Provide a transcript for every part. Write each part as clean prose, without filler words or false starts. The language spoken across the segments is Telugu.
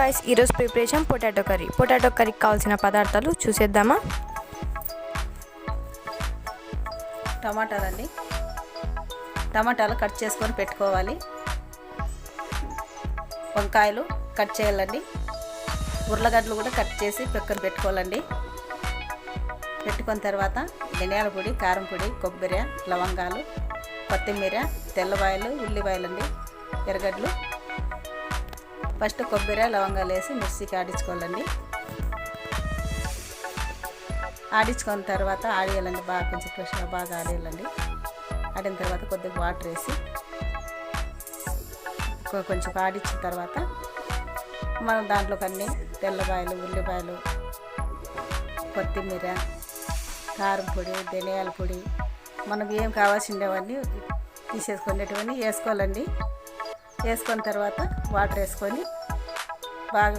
గాయ్స్, ఈరోజు ప్రిపరేషన్ పొటాటో కర్రీ. పొటాటో కర్రీకి కావాల్సిన పదార్థాలు చూసేద్దామా. టమాటాలండి, టమాటాలు కట్ చేసుకొని పెట్టుకోవాలి. వంకాయలు కట్ చేయాలండి. ఉర్లగడ్డలు కూడా కట్ చేసి పక్కన పెట్టుకోవాలండి. పెట్టుకున్న తర్వాత ధనియాల పొడి, కారం పొడి, కొబ్బరి, లవంగాలు, కొత్తిమీర, తెల్లవాయలు, ఉల్లిపాయలండి, ఎర్రగడ్డలు. ఫస్ట్ కొబ్బరి, లవంగాలు వేసి మిక్సీకి ఆడించుకోవాలండి. ఆడించుకున్న తర్వాత ఆడియాలండి, బాగా కొంచెం ఫ్రెష్గా బాగా ఆడేయాలండి. ఆడిన తర్వాత కొద్దిగా వాటర్ వేసి కొంచెం ఆడించిన తర్వాత మనం దాంట్లోకి అన్నీ తెల్లబాయలు, ఉల్లిపాయలు, కొత్తిమీర, కారం పొడి, ధనియాల పొడి, మనకు ఏం కావాల్సినవన్నీ తీసేసుకునేటివన్నీ వేసుకోవాలండి. వేసుకున్న తర్వాత వాటర్ వేసుకొని బాగా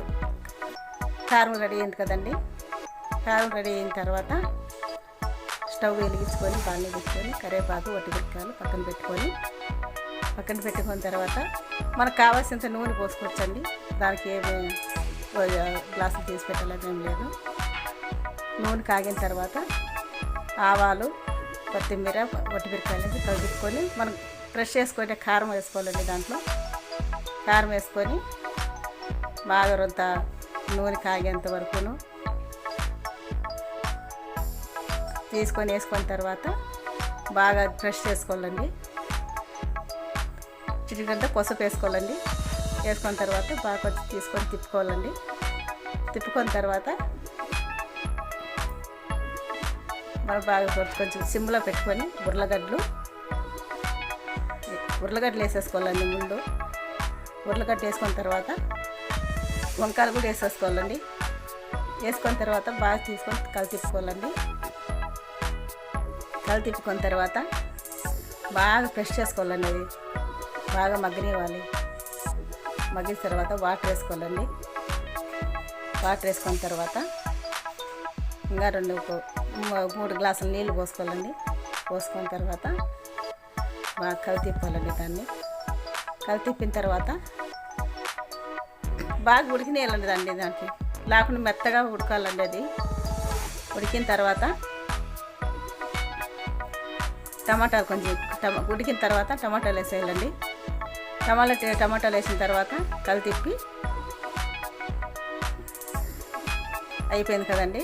కారం రెడీ అయింది కదండి. కారం రెడీ అయిన తర్వాత స్టవ్ వెలిగించుకొని బాగా పెట్టుకొని కరివేపాకు, వట్టిమిరపకాయలు పక్కన పెట్టుకున్న తర్వాత మనకు కావాల్సినంత నూనె పోసుకోవచ్చండి. దానికి ఏమి గ్లాసులు తీసి పెట్టాలని ఏం లేదు. నూనె కాగిన తర్వాత ఆవాలు, కొత్తిమీర, వట్టిమిరపకాయలు కలుపుకొని మనం ఫ్రెష్ చేసుకొని కారం వేసుకోవాలండి. దాంట్లో కారం వేసుకొని బాగా రొంత నూనె కాగేంత వరకును వేసుకున్న తర్వాత బాగా ఫ్రెష్ చేసుకోవాలండి. చిటికంతా పసుపు వేసుకోవాలండి. వేసుకున్న తర్వాత బాగా కొంచెం తీసుకొని తిప్పుకోవాలండి. తిప్పుకున్న తర్వాత మనం బాగా కొంచెం సిమ్లో పెట్టుకొని ఉర్లగడ్డలు వేసేసుకోవాలండి. ముందు ఉర్లగడ్డ వేసుకున్న తర్వాత వంకాయలు కూడా వేసేసుకోవాలండి. వేసుకున్న తర్వాత బాగా తీసుకొని కలితిప్పుకోవాలండి. కలితిప్పుకున్న తర్వాత బాగా ఫ్రెష్ చేసుకోవాలండి. అది బాగా మగ్గనివ్వాలి. మగ్గిన తర్వాత వాటర్ వేసుకోవాలండి. వాటర్ వేసుకున్న తర్వాత ఇంకా 3 గ్లాసుల నీళ్ళు పోసుకోవాలండి. పోసుకున్న తర్వాత బాగా కలితిప్పాలండి. దాన్ని కలితిప్పిన తర్వాత బాగా ఉడికినేయాలండి దానికి లేకుండా మెత్తగా ఉడకాలండి. అది ఉడికిన తర్వాత టమాటాలు కొంచెం ఉడికిన తర్వాత టమాటాలు వేసేయాలండి. టమాటాలు వేసిన తర్వాత కలితిప్పి అయిపోయింది కదండి.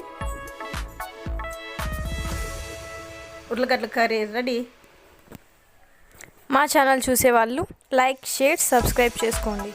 ఉర్లగడ్డల కర్రీ రెడీ. మా ఛానల్ చూసేవాళ్ళు లైక్, షేర్, సబ్స్క్రైబ్ చేసుకోండి.